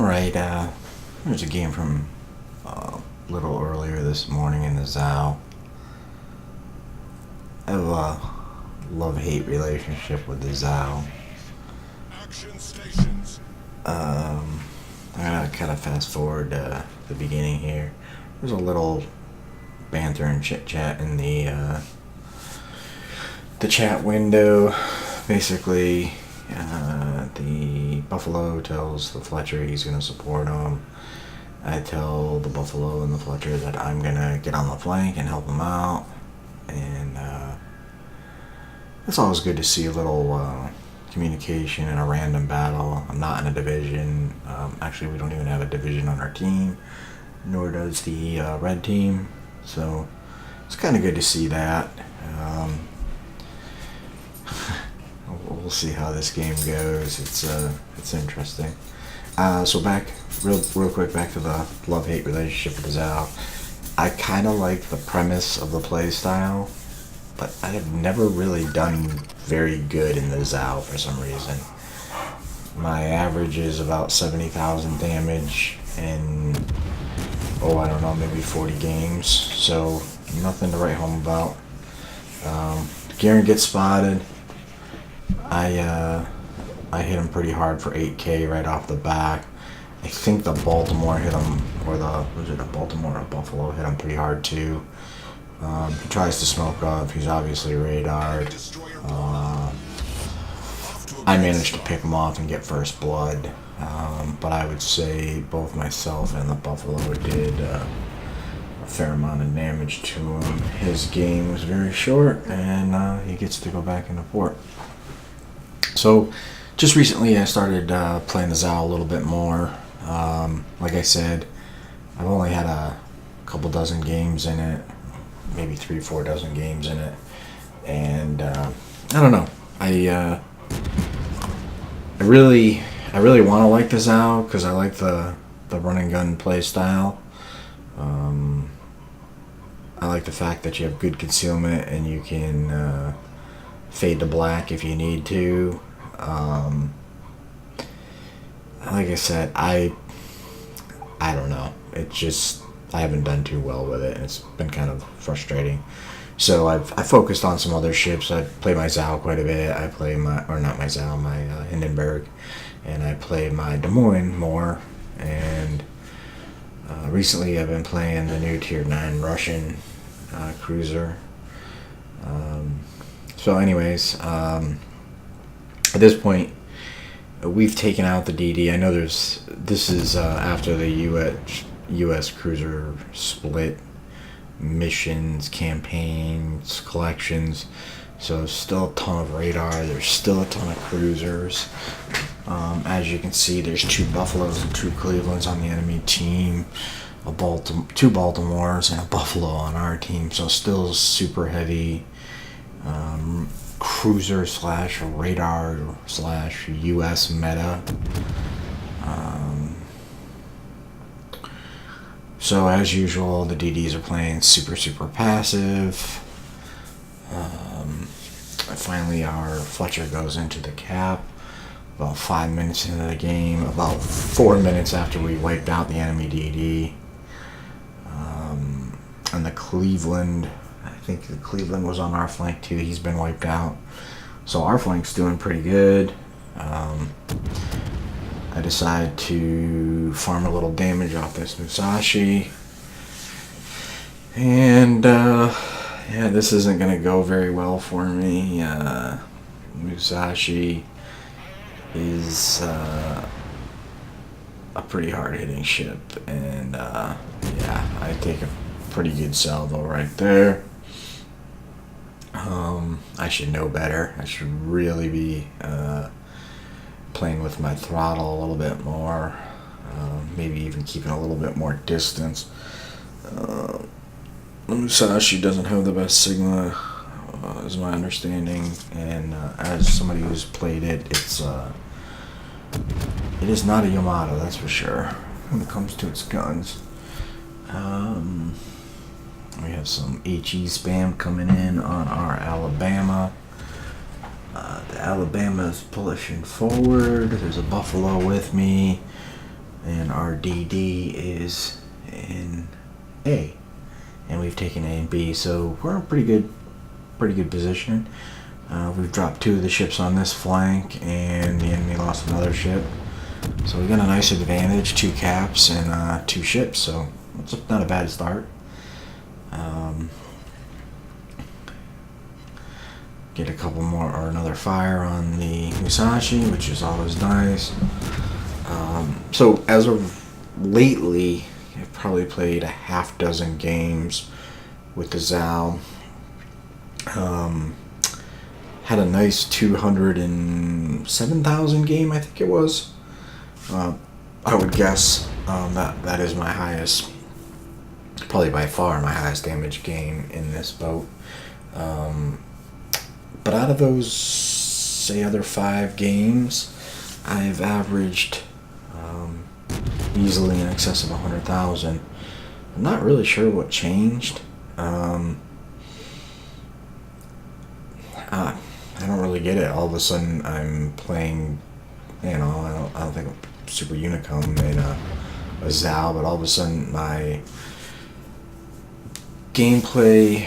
Alright, there's a game from a little earlier this morning in the ZOW. I have a love-hate relationship with the ZOW. Action stations. I'm gonna kind of fast forward to the beginning here. There's a little banter and chit-chat in the chat window. Basically, the Buffalo tells the Fletcher he's going to support him. I tell the Buffalo and the Fletcher that I'm going to get on the flank and help him out. And it's always good to see a little communication in a random battle. I'm not in a division. Actually, we don't even have a division on our team, nor does the red team. So it's kind of good to see that. We'll see how this game goes. It's interesting. So back real quick back to the love-hate relationship with the ZOW. I kind of like the premise of the play style, but I have never really done very good in the ZOW for some reason. My average is about 70,000 damage in, I don't know, maybe 40 games. So nothing to write home about. Garen gets spotted. I hit him pretty hard for 8K right off the bat. I think the Baltimore hit him, or was it a Baltimore or a Buffalo hit him pretty hard too. He tries to smoke up. He's obviously radared. I managed to pick him off and get first blood. But I would say both myself and the Buffalo did a fair amount of damage to him. His game was very short, and he gets to go back into port. So, just recently I started playing the ZOW a little bit more. Like I said, I've only had a couple dozen games in it, maybe 3-4 dozen games in it, and I don't know. I really want to like the ZOW because I like the run and gun play style. I like the fact that you have good concealment and you can fade to black if you need to. Like I said, I don't know. It just, I haven't done too well with it. It's been kind of frustrating. So I focused on some other ships. I play my ZOW quite a bit. I play my Hindenburg, and I play my Des Moines more. And recently I've been playing the new Tier 9 Russian cruiser. So anyways, at this point, we've taken out the DD. I know this is after the U.S. cruiser split missions, campaigns, collections. So still a ton of radar. There's still a ton of cruisers. As you can see, there's 2 Buffaloes and 2 Clevelands on the enemy team. 2 Baltimores and a Buffalo on our team. So still super heavy cruiser / radar / US meta. So as usual, the DDs are playing super passive. Finally, our Fletcher goes into the cap about 5 minutes into the game, about 4 minutes after we wiped out the enemy DD. And the Cleveland, I think the Cleveland was on our flank too. He's been wiped out. So our flank's doing pretty good. I decided to farm a little damage off this Musashi. And yeah, this isn't going to go very well for me. Musashi is a pretty hard-hitting ship. And yeah, I take a pretty good salvo right there. I should know better. I should really be playing with my throttle a little bit more. Maybe even keeping a little bit more distance. Musashi doesn't have the best Sigma, is my understanding. And as somebody who's played it, it is not a Yamato, that's for sure, when it comes to its guns. We have some HE spam coming in on our Alabama. The Alabama is pushing forward. There's a Buffalo with me. and our DD is in A, and we've taken A and B, so we're in a pretty good position. We've dropped 2 of the ships on this flank, and the enemy lost another ship. So we got a nice advantage, 2 caps and 2 ships, so it's not a bad start. Get a couple more, or another fire on the Musashi, which is always nice. So as of lately, I've probably played a half dozen games with the Zao. Had a nice 207,000 game, I think it was. I would guess that is my highest, probably by far my highest damage game in this boat. But out of those, say, other 5 games, I've averaged easily in excess of 100,000. I'm not really sure what changed. I don't really get it. All of a sudden, I'm playing, I don't think I'm Super Unicum in a Zao, but all of a sudden my gameplay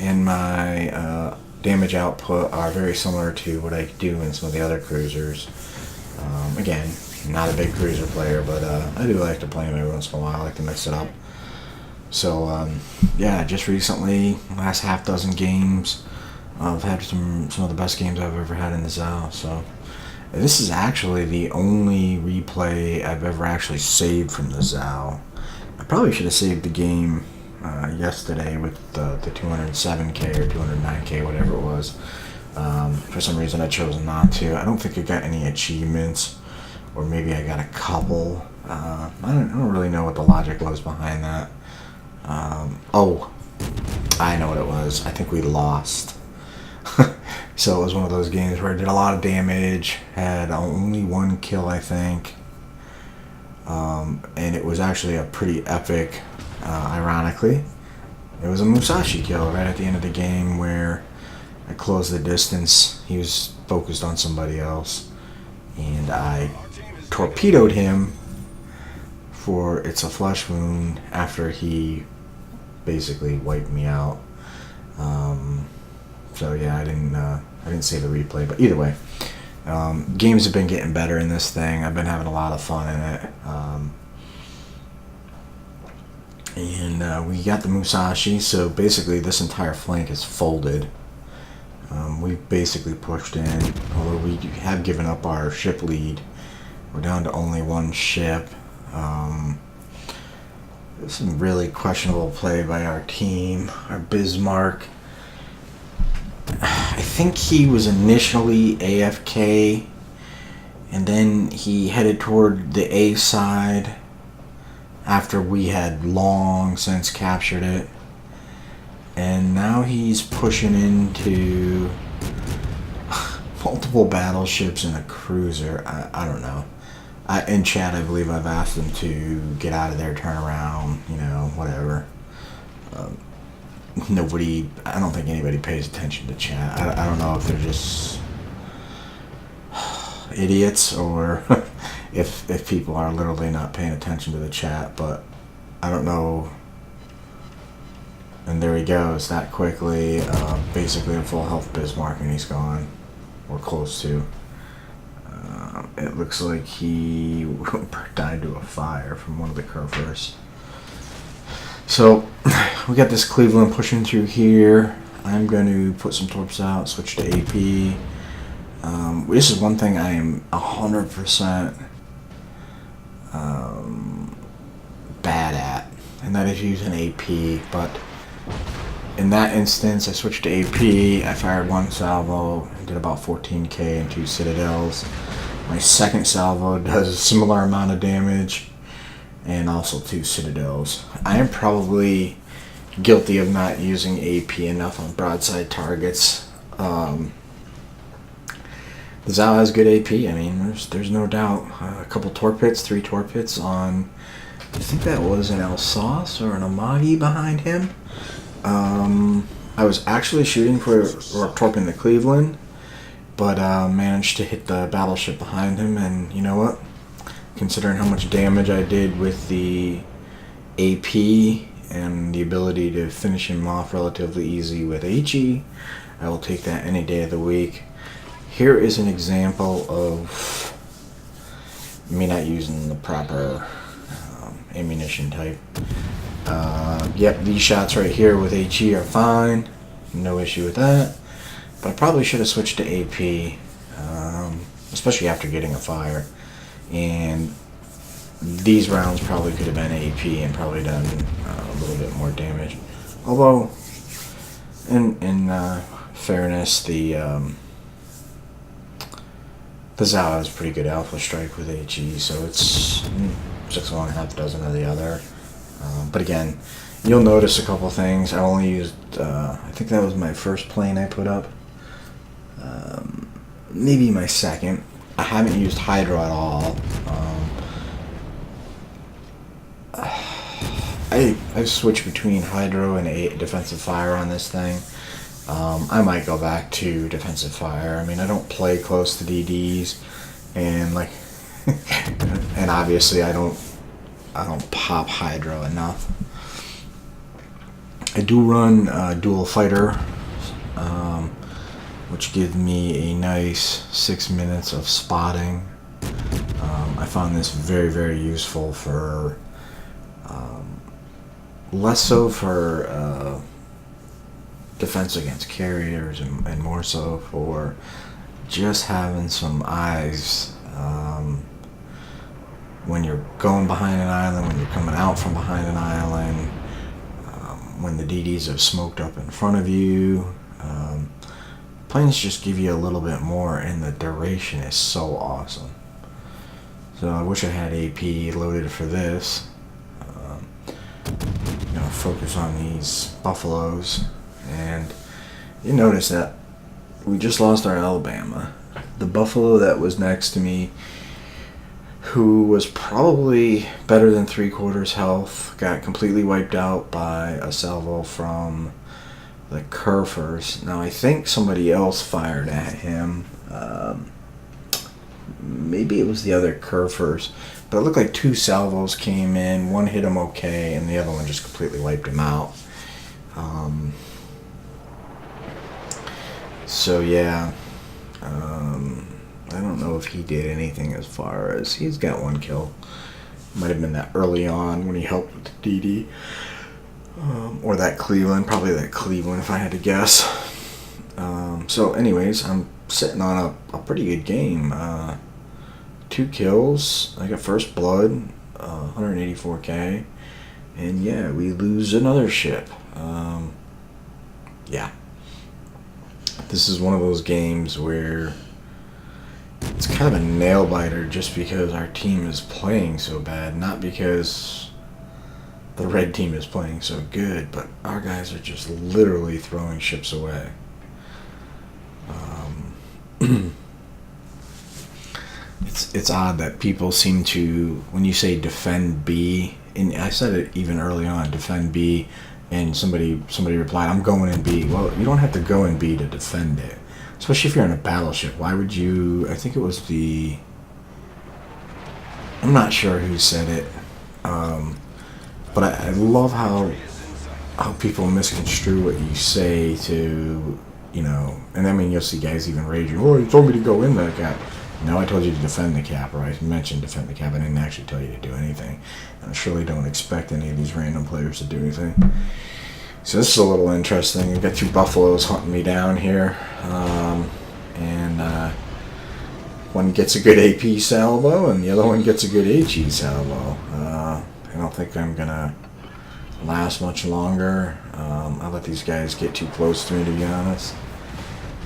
and my damage output are very similar to what I do in some of the other cruisers. Again, not a big cruiser player, but I do like to play them every once in a while. I like to mix it up. So, yeah, just recently, last half dozen games, I've had some of the best games I've ever had in the Zao. So this is actually the only replay I've ever actually saved from the Zao. I probably should have saved the game yesterday with the 207K or 209K, whatever it was. For some reason I chose not to. I don't think I got any achievements, or maybe I got a couple. I don't really know what the logic was behind that. Oh, I know what it was. I think we lost. So it was one of those games where I did a lot of damage, had only 1 kill, I think. And it was actually a pretty epic, ironically. It was a Musashi kill right at the end of the game where I closed the distance. He was focused on somebody else, and I torpedoed him for It's a Flesh Wound after he basically wiped me out. So yeah, I didn't see the replay, but either way, games have been getting better in this thing. I've been having a lot of fun in it. And we got the Musashi, so basically this entire flank is folded. We've basically pushed in, although we have given up our ship lead. We're down to only 1 ship. There's some really questionable play by our team. Our Bismarck, I think he was initially AFK, and then he headed toward the A side after we had long since captured it. And now he's pushing into multiple battleships and a cruiser. I don't know. In chat, I believe I've asked them to get out of there, turn around, whatever. I don't think anybody pays attention to chat. I don't know if they're just idiots or if people are literally not paying attention to the chat, but I don't know. And there he goes that quickly. Basically a full health Bismarck, and he's gone, or close to. It looks like he died to a fire from one of the Kerfers. So we got this Cleveland pushing through here. I'm going to put some torps out, switch to AP. This is one thing I am 100% bad at, and that is using AP. But in that instance, I switched to AP. I fired 1 salvo, did about 14k and 2 citadels. My second salvo does a similar amount of damage, and also 2 citadels. I am probably guilty of not using AP enough on broadside targets. The Zao has good AP. I mean, there's no doubt. A couple torpedoes, 3 torpedoes on, I think that was an El Sauce or an Amagi behind him. I was actually shooting for or torping the Cleveland, but managed to hit the battleship behind him, and you know what? considering how much damage I did with the AP and the ability to finish him off relatively easy with HE, I will take that any day of the week. Here is an example of me not using the proper ammunition type. Yep, these shots right here with HE are fine. No issue with that. But I probably should have switched to AP, especially after getting a fire. And these rounds probably could have been AP and probably done a little bit more damage. Although, in fairness, the Zao has pretty good alpha strike with HE, so it's 6 of one, half dozen of the other. But again, you'll notice a couple things. I only used, I think that was my first plane I put up. Maybe my second. I haven't used Hydro at all. I've switched between Hydro and a defensive fire on this thing. I might go back to defensive fire. I mean, I don't play close to DDs, and like, and obviously I don't pop Hydro enough. I do run dual fighter, which gives me a nice 6 minutes of spotting. I found this very, very useful for less so for defense against carriers and more so for just having some eyes when you're going behind an island, when you're coming out from behind an island, when the DDs have smoked up in front of you. Planes just give you a little bit more, and the duration is so awesome. So I wish I had AP loaded for this. Focus on these buffaloes. And you notice that we just lost our Alabama. The buffalo that was next to me, who was probably better than 3/4 health, got completely wiped out by a salvo from the Kerfers. Now I think somebody else fired at him. Maybe it was the other Kerfers, but it looked like 2 salvos came in. One hit him okay, and the other one just completely wiped him out. So yeah, I don't know if he did anything as far as he's got 1 kill. Might have been that early on when he helped with the DD, or that Cleveland, probably that Cleveland if I had to guess. So anyways, I'm sitting on a pretty good game. 2 kills. I got first blood, 184k, and yeah, we lose another ship. Yeah. This is one of those games where it's kind of a nail biter just because our team is playing so bad, not because the red team is playing so good, but our guys are just literally throwing ships away. It's odd that people seem to, when you say defend B, and I said it even early on, defend B, and somebody replied, I'm going in B. Well, you don't have to go in B to defend it, especially if you're in a battleship. Why would you? I think it was I'm not sure who said it, but I love how people misconstrue what you say to, and I mean, you'll see guys even raging, oh, you told me to go in that gap. No, I told you to defend the cap, or I mentioned defend the cap. I didn't actually tell you to do anything. And I surely don't expect any of these random players to do anything. So this is a little interesting. We've got 2 buffaloes hunting me down here. And one gets a good AP salvo, and the other one gets a good HE salvo. I don't think I'm going to last much longer. I let these guys get too close to me, to be honest.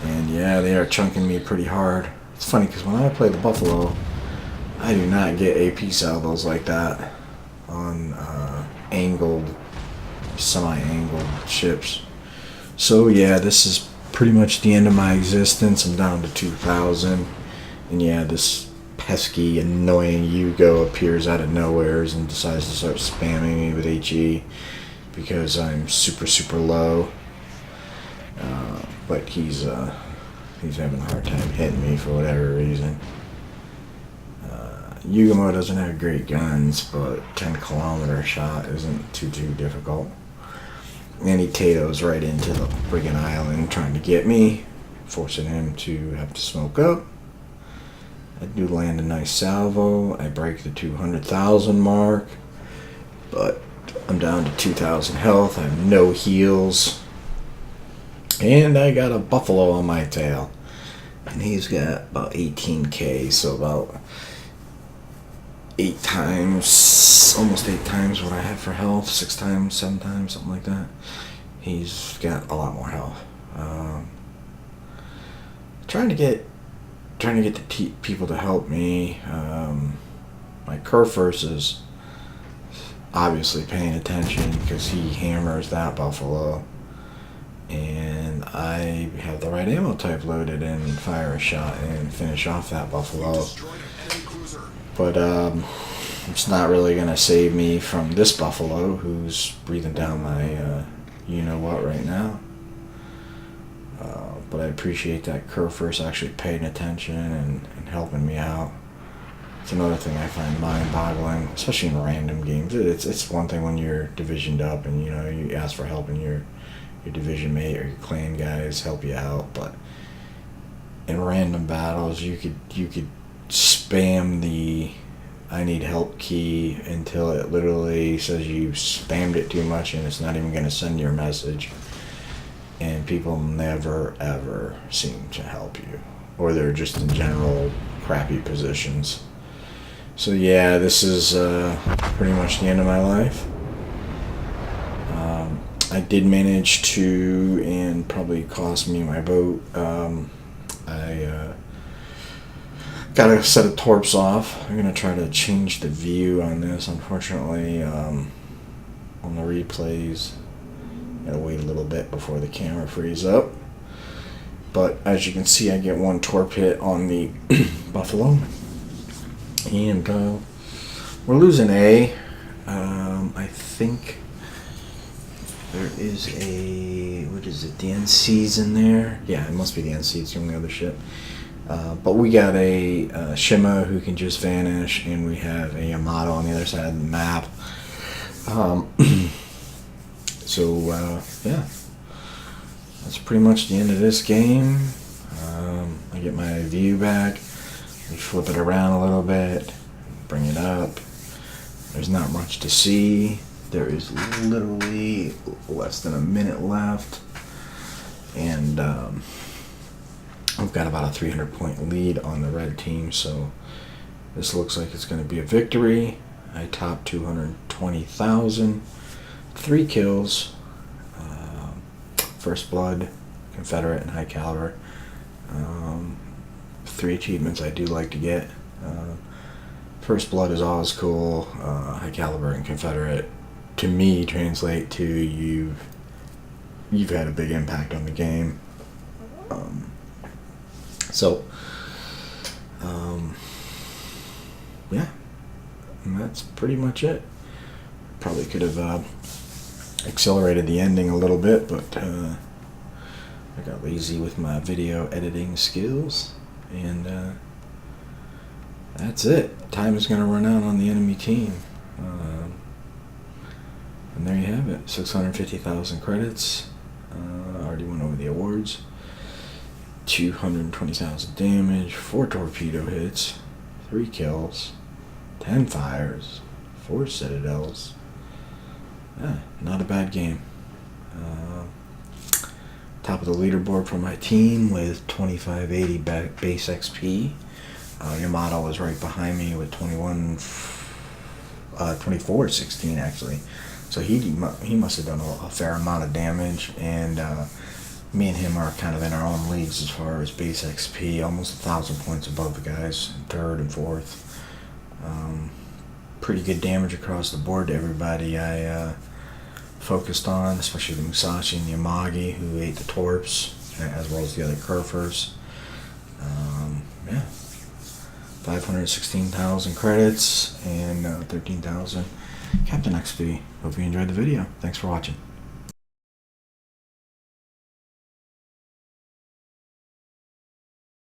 And yeah, they are chunking me pretty hard. It's funny because when I play the Buffalo, I do not get AP salvos like that on angled, semi-angled ships. So yeah, this is pretty much the end of my existence. I'm down to 2,000. And yeah, this pesky, annoying Yugo appears out of nowhere and decides to start spamming me with HE because I'm super, super low. But he's having a hard time hitting me for whatever reason. Yugamo doesn't have great guns, but 10-kilometer shot isn't too difficult. And he Tato's right into the friggin' island trying to get me, forcing him to have to smoke up. I do land a nice salvo. I break the 200,000 mark, but I'm down to 2,000 health. I have no heals. And I got a buffalo on my tail. And he's got about 18k, so about 8 times, almost 8 times what I have for health, 6 times, 7 times, something like that. He's got a lot more health. Trying to get the people to help me. My Kerfurs is obviously paying attention because he hammers that buffalo. And I have the right ammo type loaded and fire a shot and finish off that buffalo. But it's not really going to save me from this buffalo who's breathing down my you-know-what right now. But I appreciate that Kerfurs actually paying attention and helping me out. It's another thing I find mind-boggling, especially in random games. It's one thing when you're divisioned up and you ask for help and your division mate or your clan guys help you out, but in random battles you could spam the I need help key until it literally says you spammed it too much and it's not even going to send your message, and people never ever seem to help you, or they're just in general crappy positions. So yeah, this is pretty much the end of my life. I did manage to, and probably cost me my boat. I got a set of torps off. I'm gonna try to change the view on this. Unfortunately, on the replays, gotta wait a little bit before the camera frees up. But as you can see, I get 1 torp hit on the buffalo, and we're losing A. I think there is the NC's in there? Yeah, it must be the NC's from the other ship. But we got a Shima who can just vanish, and we have a Yamato on the other side of the map. Yeah. That's pretty much the end of this game. I get my view back. We flip it around a little bit, bring it up. There's not much to see. There is literally less than a minute left, and I've got about a 300-point lead on the red team, so this looks like it's going to be a victory. I topped 220,000, 3 kills, first blood, confederate, and high caliber. 3 achievements I do like to get. First blood is always cool. High caliber and confederate, to me, translate to you've had a big impact on the game. Yeah, and that's pretty much it. Probably could have accelerated the ending a little bit, but I got lazy with my video editing skills, and that's it. Time is going to run out on the enemy team. And there you have it, 650,000 credits. I already went over the awards. 220,000 damage, 4 torpedo hits, 3 kills, 10 fires, 4 citadels. Yeah, not a bad game. Top of the leaderboard for my team with 2580 base XP. Yamato was right behind me with 2416 actually. So he must have done a fair amount of damage, and me and him are kind of in our own leagues as far as base XP, almost 1,000 points above the guys in 3rd and 4th. Pretty good damage across the board to everybody I focused on, especially the Musashi and the Amagi, who ate the torps, as well as the other Kerfurs. Yeah, 516,000 credits and 13,000 Captain XP. Hope you enjoyed the video. Thanks for watching.